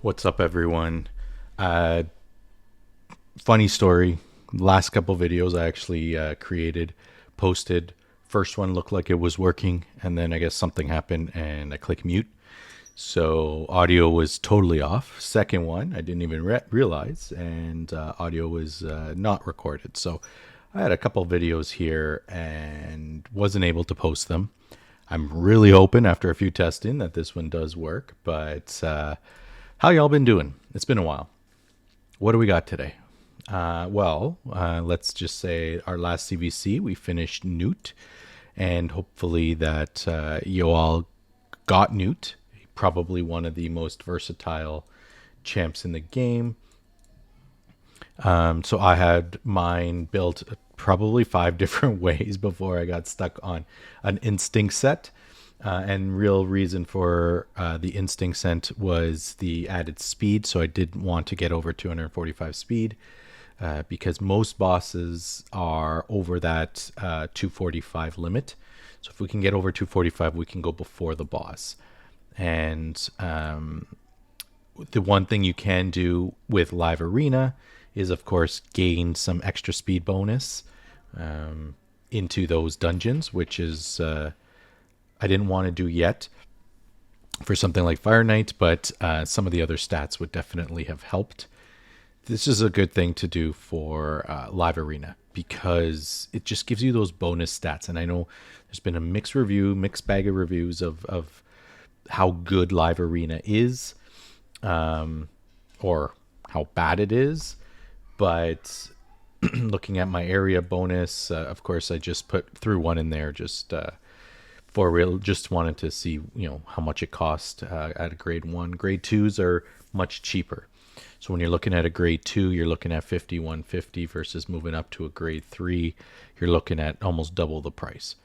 What's up, everyone? Uh, Funny story. Last couple videos I actually posted. First one looked like it was working, and then I guess something happened and I click mute. So audio was totally off. Second one, I didn't even realize, and audio was not recorded. So I had a couple videos here and wasn't able to post them. I'm really hoping after a few testing that this one does work, but how y'all been doing? It's been a while. What do we got today? Let's just say our last CVC, we finished Newt, and hopefully that you all got Newt, probably one of the most versatile champs in the game. So I had mine built probably 5 different ways before I got stuck on an instinct set. And real reason for the instinct set was the added speed. So I didn't want to get over 245 speed because most bosses are over that 245 limit. So if we can get over 245, we can go before the boss. And the one thing you can do with Live Arena is, of course, gain some extra speed bonus into those dungeons, which is I didn't want to do yet for something like Fire Knight, but some of the other stats would definitely have helped. This is a good thing to do for Live Arena because it just gives you those bonus stats. And I know there's been a mixed bag of reviews of how good Live Arena is, or how bad it is. But looking at my area bonus, of course, I just threw one in there just for real. Just wanted to see, how much it cost at a grade 1. Grade 2s are much cheaper. So when you're looking at a grade 2, you're looking at 5150 versus moving up to a grade 3, you're looking at almost double the price.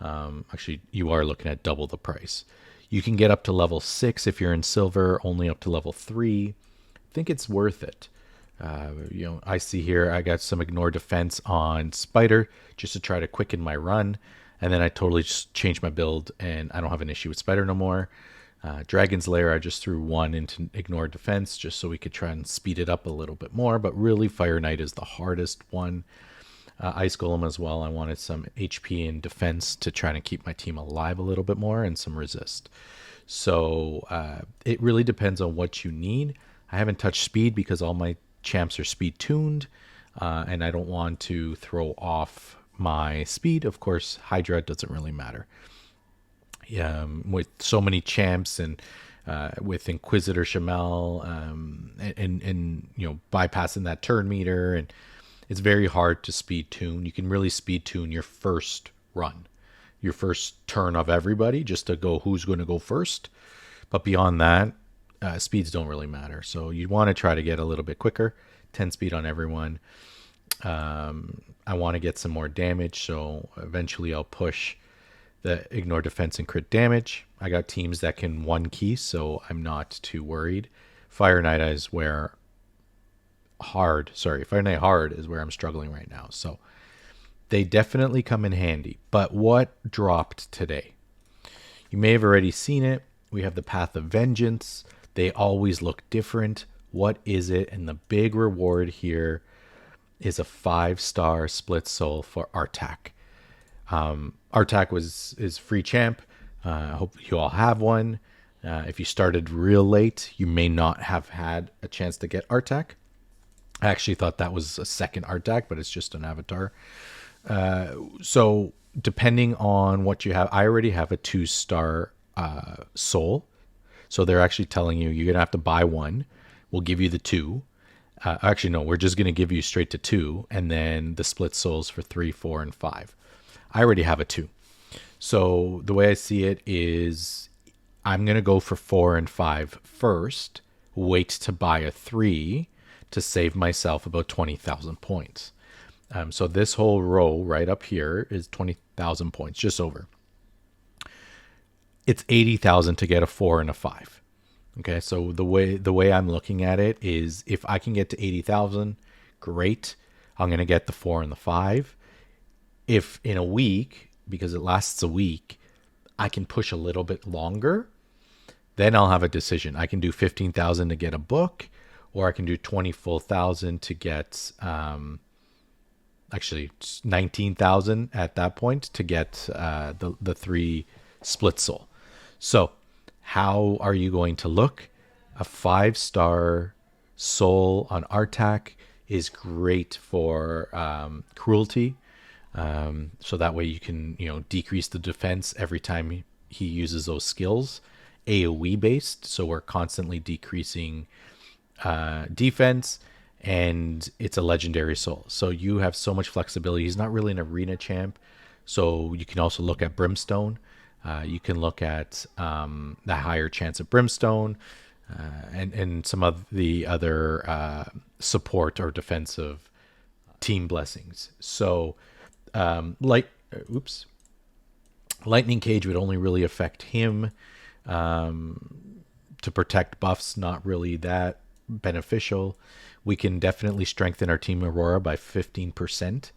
Actually, you are looking at double the price. You can get up to level 6 if you're in silver, only up to level 3. I think it's worth it. I see here I got some ignore defense on Spider just to try to quicken my run. And then I totally just changed my build and I don't have an issue with Spider no more. Dragon's Lair, I just threw 1 into ignore defense just so we could try and speed it up a little bit more. But really, Fire Knight is the hardest one. Ice Golem as well. I wanted some HP and defense to try to keep my team alive a little bit more, and some resist. So it really depends on what you need. I haven't touched speed because all my champs are speed tuned, and I don't want to throw off my speed. Of course, Hydra doesn't really matter. With so many champs and with Inquisitor Shamel, and bypassing that turn meter, and it's very hard to speed tune. You can really speed tune your first run, your first turn of everybody, just to go who's going to go first. But beyond that, speeds don't really matter. So you want to try to get a little bit quicker. 10 speed on everyone. I want to get some more damage, so eventually I'll push the ignore defense and crit damage. I got teams that can 1 key, so I'm not too worried. Fire Knight is where Fire Knight Hard is where I'm struggling right now. So they definitely come in handy. But what dropped today? You may have already seen it. We have the Path of Vengeance. They always look different. What is it? And the big reward here is a 5-star split soul for Artak. Artak is free champ. I hope you all have one. If you started real late, you may not have had a chance to get Artak. I actually thought that was a second Artak, but it's just an avatar. So depending on what you have, I already have a 2-star soul. So they're actually telling you you're going to have to buy 1. We'll give you the 2. Actually, no, we're just going to give you straight to 2, and then the split souls for 3, 4, and 5. I already have a 2. So the way I see it is I'm going to go for 4 and 5 first, wait to buy a 3 to save myself about 20,000 points. So this whole row right up here is 20,000 points, just over. It's 80,000 to get a 4 and a 5. Okay, so the way I'm looking at it is if I can get to 80,000, great. I'm going to get the 4 and the 5. If in a week, because it lasts a week, I can push a little bit longer, then I'll have a decision. I can do 15,000 to get a book, or I can do 20 full thousand to get actually 19,000 at that point to get the three split soul. So, how are you going to look? A 5-star soul on Artak is great for cruelty. So that way you can, decrease the defense every time he uses those skills. AoE based, so we're constantly decreasing defense, and it's a legendary soul. So you have so much flexibility. He's not really an arena champ, so you can also look at Brimstone. You can look at the higher chance of Brimstone, and some of the other support or defensive team blessings. So, Lightning Cage would only really affect him. To protect buffs, not really that beneficial. We can definitely strengthen our team Aurora by 15%.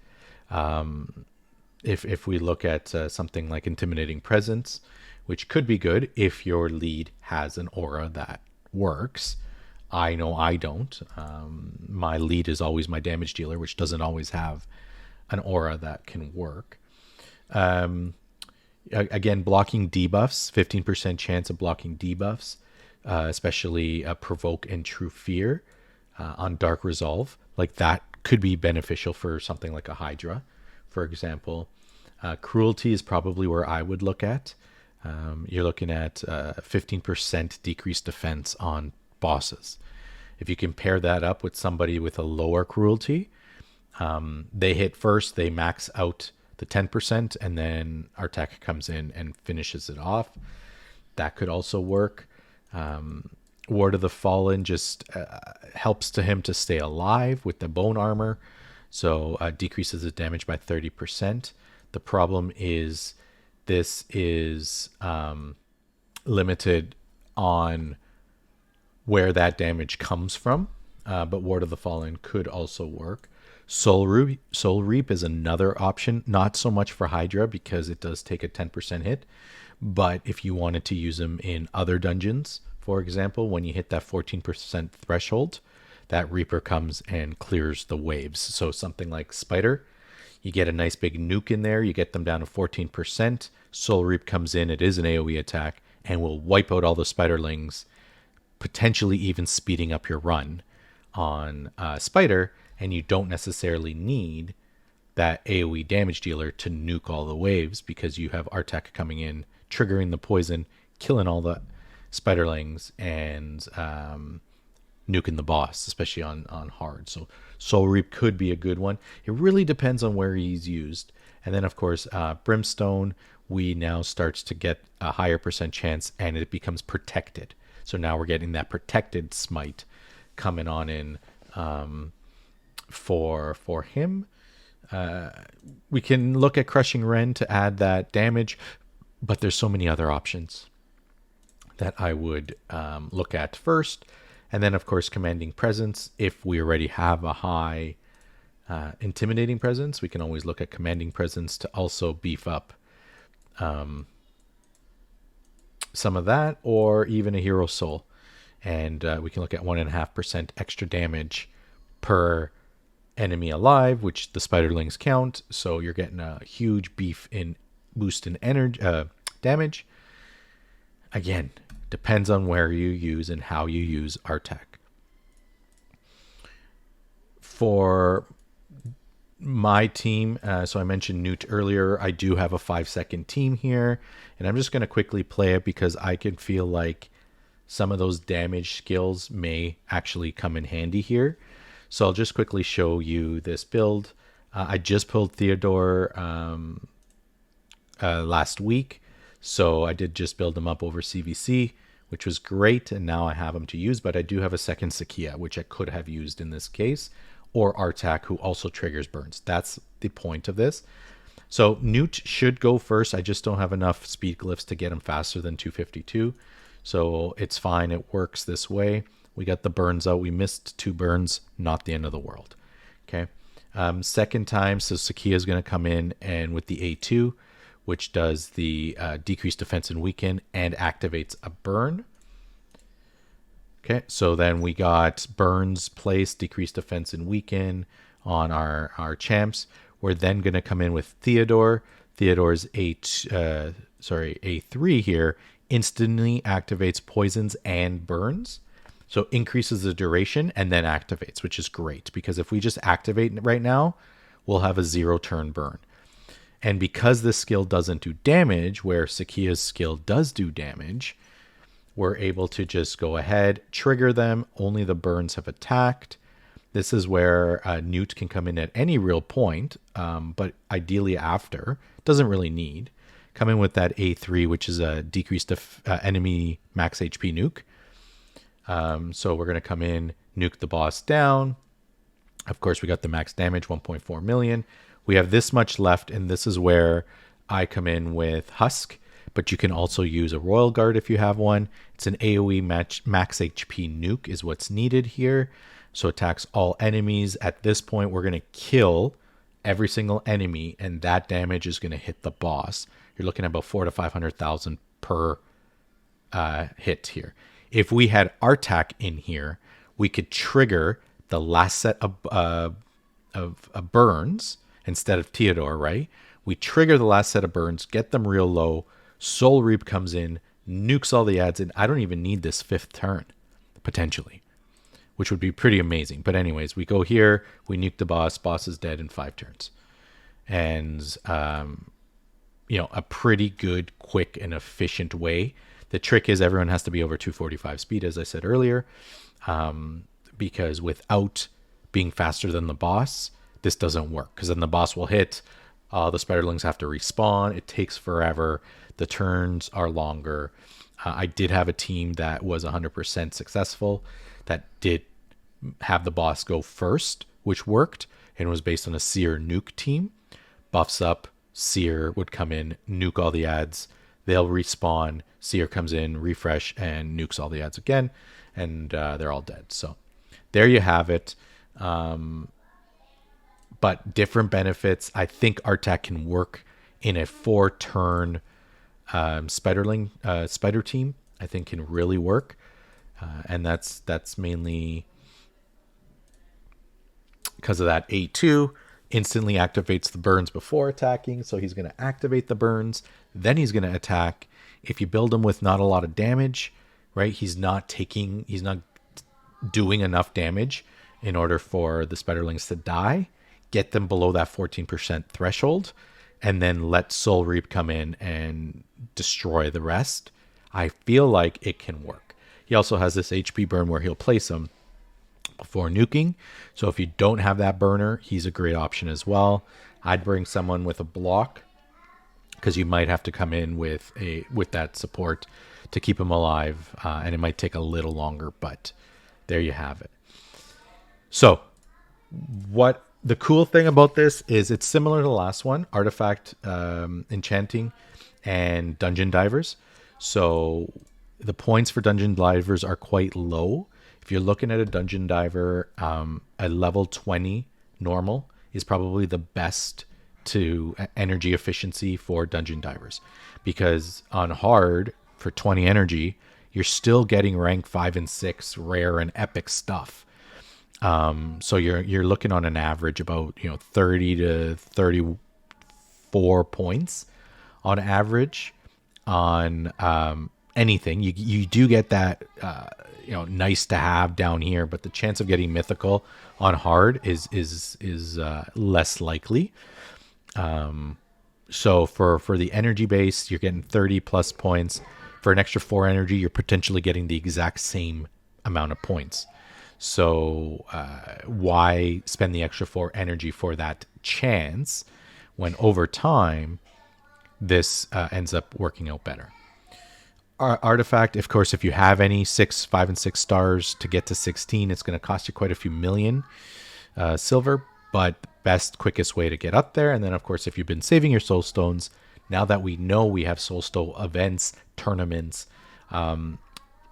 If we look at something like Intimidating Presence, which could be good if your lead has an aura that works. I know I don't. My lead is always my damage dealer, which doesn't always have an aura that can work. Again, blocking debuffs, 15% chance of blocking debuffs, especially Provoke and True Fear on Dark Resolve. Like that could be beneficial for something like a Hydra, for example. Cruelty is probably where I would look at. You're looking at 15% decreased defense on bosses. If you compare that up with somebody with a lower cruelty, they hit first, they max out the 10%, and then Artak comes in and finishes it off. That could also work. Ward of the Fallen just helps to him to stay alive with the bone armor, so decreases his damage by 30%. The problem is this is limited on where that damage comes from, but Ward of the Fallen could also work. Soul Reap is another option, not so much for Hydra because it does take a 10% hit, but if you wanted to use them in other dungeons, for example, when you hit that 14% threshold, that Reaper comes and clears the waves. So something like Spider, you get a nice big nuke in there, you get them down to 14%, Soul Reap comes in, it is an AoE attack, and will wipe out all the Spiderlings, potentially even speeding up your run on Spider, and you don't necessarily need that AoE damage dealer to nuke all the waves because you have Artak coming in, triggering the poison, killing all the Spiderlings, and nuking the boss, especially on hard. So Soul Reap could be a good one. It really depends on where he's used. And then, of course, Brimstone, we now starts to get a higher percent chance, and it becomes protected. So now we're getting that protected smite coming on in for him. We can look at Crushing Ren to add that damage, but there's so many other options that I would look at first. And then, of course, Commanding Presence. If we already have a high Intimidating Presence, we can always look at Commanding Presence to also beef up some of that, or even a Hero Soul. And we can look at 1.5% extra damage per enemy alive, which the Spiderlings count. So you're getting a huge boost in energy damage. Again, depends on where you use and how you use Artak. For my team, so I mentioned Newt earlier, I do have a 5-second team here, and I'm just going to quickly play it because I can feel like some of those damage skills may actually come in handy here. So I'll just quickly show you this build. I just pulled Theodore last week, so I did just build him up over CVC, which was great, and now I have him to use, but I do have a second Sakia, which I could have used in this case, or Artak, who also triggers burns. That's the point of this. So Newt should go first. I just don't have enough speed glyphs to get him faster than 252. So it's fine. It works this way. We got the burns out. We missed 2 burns. Not the end of the world. Okay. Second time, so Sakia is going to come in and with the A2, which does the decreased defense and weaken and activates a burn. Okay, so then we got burns place, decreased defense and weaken on our champs. We're then going to come in with Theodore. Theodore's A3 here instantly activates poisons and burns. So increases the duration and then activates, which is great because if we just activate right now, we'll have a 0 turn burn. And because this skill doesn't do damage, where Sakia's skill does do damage, we're able to just go ahead, trigger them. Only the burns have attacked. This is where Newt can come in at any real point, but ideally after. Doesn't really need. Come in with that A3, which is a decreased enemy max HP nuke. So we're going to come in, nuke the boss down. Of course, we got the max damage, 1.4 million. We have this much left, and this is where I come in with Husk, but you can also use a Royal Guard if you have one. It's an AoE max HP nuke is what's needed here. So attacks all enemies. At this point, we're going to kill every single enemy, and that damage is going to hit the boss. You're looking at about 400,000 to 500,000 per hit here. If we had Artak in here, we could trigger the last set of burns instead of Theodore, right? We trigger the last set of burns, get them real low. Soul Reap comes in, nukes all the ads, and I don't even need this 5th turn, potentially, which would be pretty amazing. But anyways, we go here, we nuke the boss. Boss is dead in 5 turns. And, a pretty good, quick, and efficient way. The trick is everyone has to be over 245 speed, as I said earlier, because without being faster than the boss, this doesn't work. Because then the boss will hit, the Spiderlings have to respawn. It takes forever. The turns are longer. I did have a team that was 100% successful that did have the boss go first, which worked, and was based on a Seer nuke team. Buffs up, Seer would come in, nuke all the ads. They'll respawn. Seer comes in, refresh, and nukes all the ads again, and they're all dead. So there you have it. But different benefits. I think Artak can work in a 4-turn spider team. I think can really work, and that's mainly because of that A2 instantly activates the burns before attacking. So he's going to activate the burns, then he's going to attack. If you build him with not a lot of damage, right? He's not doing enough damage in order for the Spiderlings to die. Get them below that 14% threshold, and then let Soul Reap come in and destroy the rest. I feel like it can work. He also has this HP burn where he'll place them before nuking. So if you don't have that burner, he's a great option as well. I'd bring someone with a block because you might have to come in with that support to keep him alive, and it might take a little longer, but there you have it. So what the cool thing about this is it's similar to the last one, Artifact Enchanting and Dungeon Divers. So the points for Dungeon Divers are quite low. If you're looking at a Dungeon Diver, a level 20 normal is probably the best to energy efficiency for Dungeon Divers, because on hard for 20 energy, you're still getting rank 5 and 6 rare and epic stuff. So you're looking on an average about 30 to 34 points on average on anything. You do get that nice to have down here, but the chance of getting mythical on hard is less likely. So for the energy base, you're getting 30 plus points. For an extra 4 energy, you're potentially getting the exact same amount of points. So why spend the extra 4 energy for that chance when over time this ends up working out better? Artifact, of course, if you have any 5 and 6 stars to get to 16, it's going to cost you quite a few million silver, but best, quickest way to get up there. And then, of course, if you've been saving your soul stones, now that we know we have soul stone events, tournaments,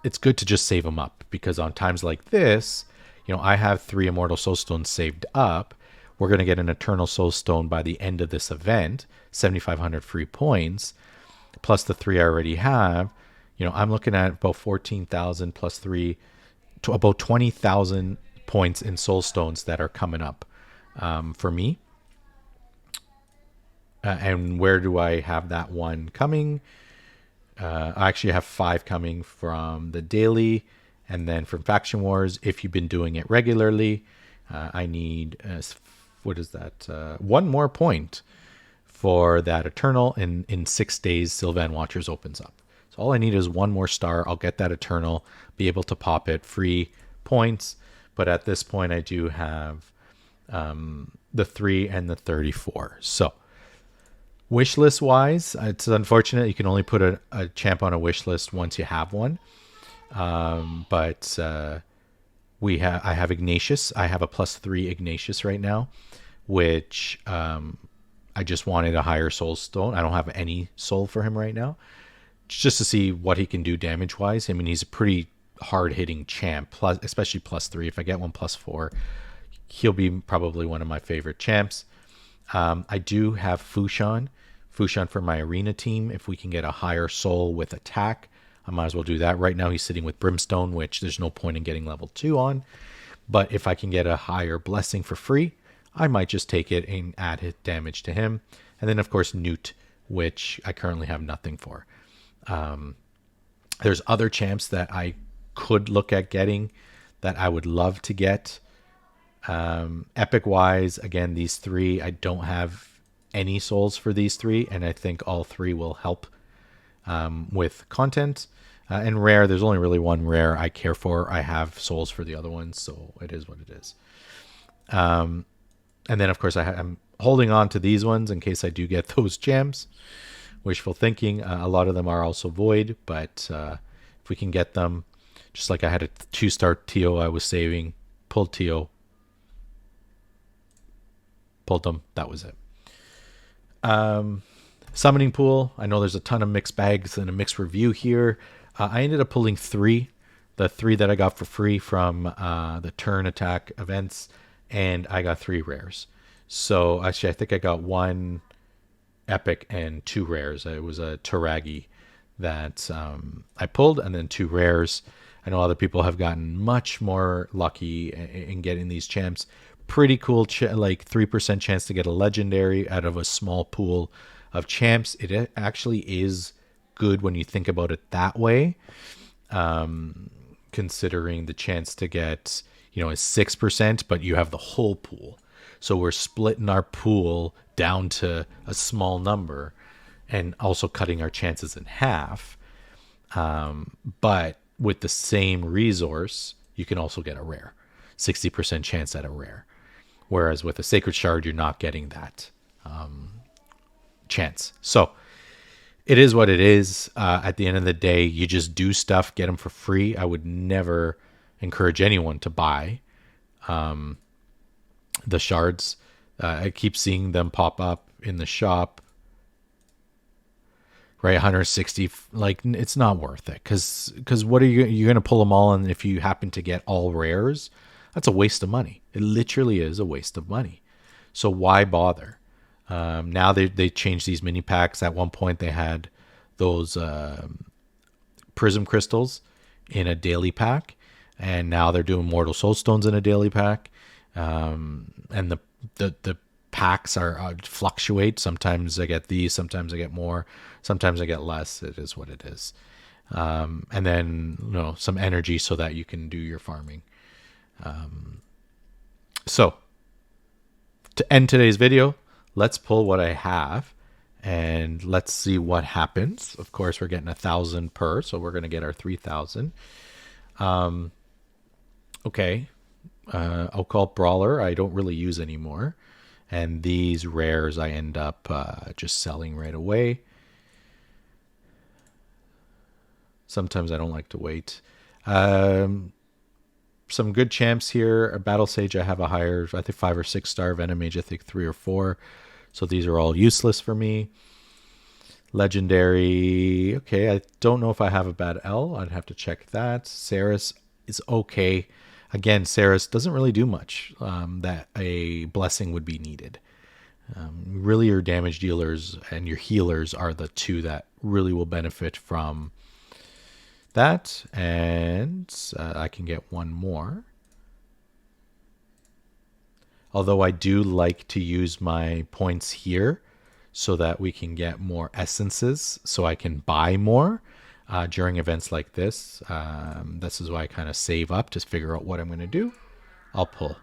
it's good to just save them up, because on times like this, I have 3 immortal soul stones saved up. we're going to get an Eternal Soul Stone by the end of this event, 7,500 free points, plus the 3 I already have. I'm looking at about 14,000 plus 3, to about 20,000 points in Soul Stones that are coming up for me. And where do I have that one coming? I actually have 5 coming from the daily, and then from Faction Wars. If you've been doing it regularly, I need what is that? 1 more point for that Eternal. In 6 days, Sylvan Watchers opens up. So all I need is 1 more star. I'll get that Eternal, be able to pop it, free points. But at this point, I do have the 3 and the 34. So wish list wise, it's unfortunate you can only put a champ on a wish list once you have one. But I have Ignatius. I have a +3 Ignatius right now, which I just wanted a higher soul stone. I don't have any soul for him right now, just to see what he can do damage wise. I mean, he's a pretty hard hitting champ, especially +3. If I get one +4, he'll be probably one of my favorite champs. I do have Fushan for my arena team. If we can get a higher soul with attack, I might as well do that. Right now he's sitting with Brimstone, which there's no point in getting level 2 on. But if I can get a higher blessing for free, I might just take it and add hit damage to him. And then of course Newt, which I currently have nothing for. There's other champs that I could look at getting that I would love to get. Epic wise, again, these 3, I don't have any souls for these 3, and I think all 3 will help with content. And rare, there's only really 1 rare I care for. I have souls for the other ones, so it is what it is. And then of course I'm holding on to these ones in case I do get those gems. Wishful thinking. A lot of them are also void, but if we can get them, just like I had a 2-star Tio I was saving, pulled Tio, pulled them, that was it. Summoning pool, I know there's a ton of mixed bags and a mixed review here. I ended up pulling 3, the 3 that I got for free from the turn attack events, and I got 3 rares. So actually I think I got 1 epic and 2 rares. It was a Taragi that I pulled, and then 2 rares. I know other people have gotten much more lucky in getting these champs. Pretty cool, like 3% chance to get a legendary out of a small pool of champs. It actually is good when you think about it that way, considering the chance to get, is 6%, but you have the whole pool. So we're splitting our pool down to a small number and also cutting our chances in half. But with the same resource, you can also get a rare, 60% chance at a rare. Whereas with a Sacred Shard, you're not getting that chance. So it is what it is. At the end of the day, you just do stuff, get them for free. I would never encourage anyone to buy the shards. I keep seeing them pop up in the shop. Right, 160. Like, it's not worth it, because what are you're going to pull them all, and if you happen to get all rares, that's a waste of money. It literally is a waste of money. So why bother? Now they changed these mini packs. At one point they had those prism crystals in a daily pack, and now they're doing mortal soul stones in a daily pack. And the packs are fluctuate. Sometimes I get these, sometimes I get more, sometimes I get less. It is what it is. And then some energy so that you can do your farming. So to end today's video, let's pull what I have and let's see what happens. Of course, we're getting 1,000 per, so we're going to get our 3,000. Okay. Occult Brawler I don't really use anymore, and these rares I end up just selling right away. Sometimes I don't like to wait. Some good champs here. A Battle Sage I have a higher, I think 5 or 6 star. Venom Mage I think 3 or 4. So these are all useless for me. Legendary, okay, I don't know if I have a bad L. I'd have to check that. Saris is okay. Again, Saris doesn't really do much that a blessing would be needed. Really, your damage dealers and your healers are the two that really will benefit from that. And I can get one more. Although I do like to use my points here so that we can get more essences so I can buy more during events like this. This is why I kind of save up to figure out what I'm going to do. I'll pull.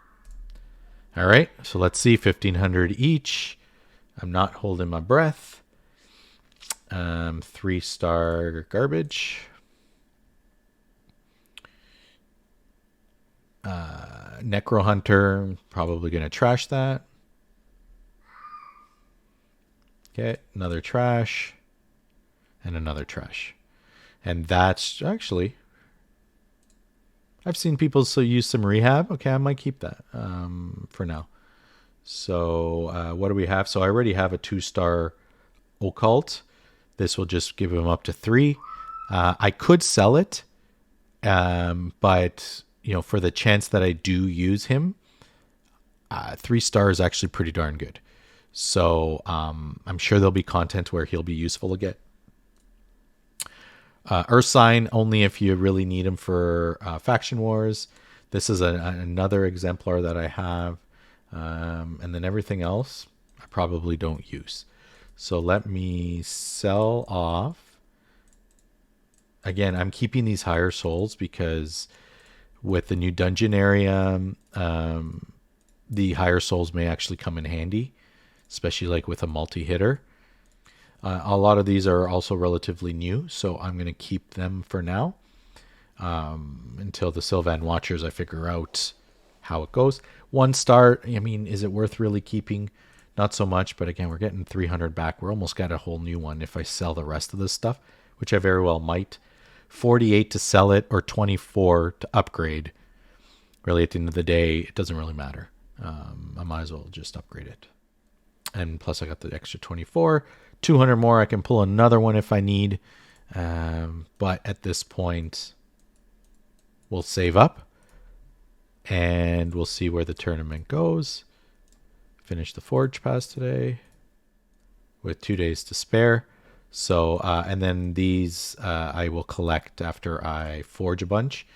All right, so let's see, 1,500 each. I'm not holding my breath. 3-star garbage. Necro Hunter, probably going to trash that. Okay, another trash. And another trash. And that's actually... I've seen people still use some rehab. Okay, I might keep that for now. So what do we have? So I already have a 2-star occult. This will just give him up to 3. I could sell it, but for the chance that I do use him, 3 stars is actually pretty darn good. So I'm sure there'll be content where he'll be useful again. Ursine, only if you really need him for Faction Wars. This is another exemplar that I have. And then everything else, I probably don't use. So let me sell off. Again, I'm keeping these higher souls because with the new dungeon area, the higher souls may actually come in handy, especially like with a multi-hitter. A lot of these are also relatively new, so I'm going to keep them for now until the Sylvan Watchers, I figure out how it goes. 1-star, I mean, is it worth really keeping? Not so much, but again, we're getting 300 back. We're almost got a whole new one if I sell the rest of this stuff, which I very well might. 48 to sell it or 24 to upgrade. Really, at the end of the day, it doesn't really matter. I might as well just upgrade it. And plus I got the extra 24. 200 more, I can pull another one if I need. But at this point, we'll save up. And we'll see where the tournament goes. Finish the Forge Pass today with 2 days to spare. So, and then these I will collect after I forge a bunch,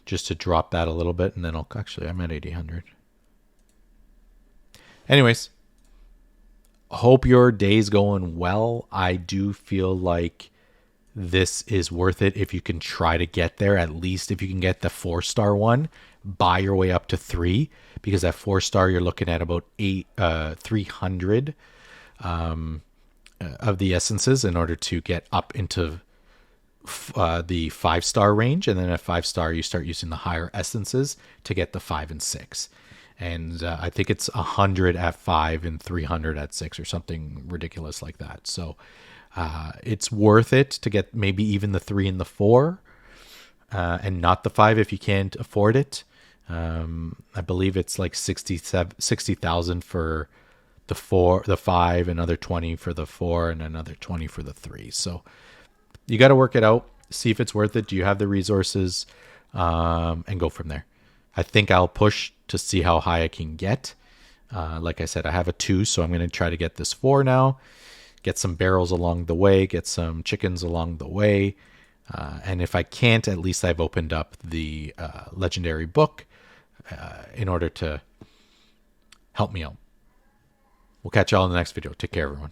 just to drop that a little bit. And then I'm at 8,800. Anyways, hope your day's going well. I do feel like this is worth it if you can try to get there. At least if you can get the 4-star one, buy your way up to 3, because at 4-star you're looking at about 300 of the essences in order to get up into the 5-star range, and then at 5-star you start using the higher essences to get the 5 and 6. And I think it's 100 at 5 and 300 at 6 or something ridiculous like that. So it's worth it to get maybe even the 3 and the 4 and not the 5 if you can't afford it. I believe it's like 60,000 for the 5, another 20 for the 4, and another 20 for the 3. So you got to work it out, see if it's worth it. Do you have the resources? And go from there. I think I'll push to see how high I can get. Like I said, I have a 2, so I'm going to try to get this 4 now. Get some barrels along the way, get some chickens along the way. And if I can't, at least I've opened up the legendary book in order to help me out. We'll catch y'all in the next video. Take care, everyone.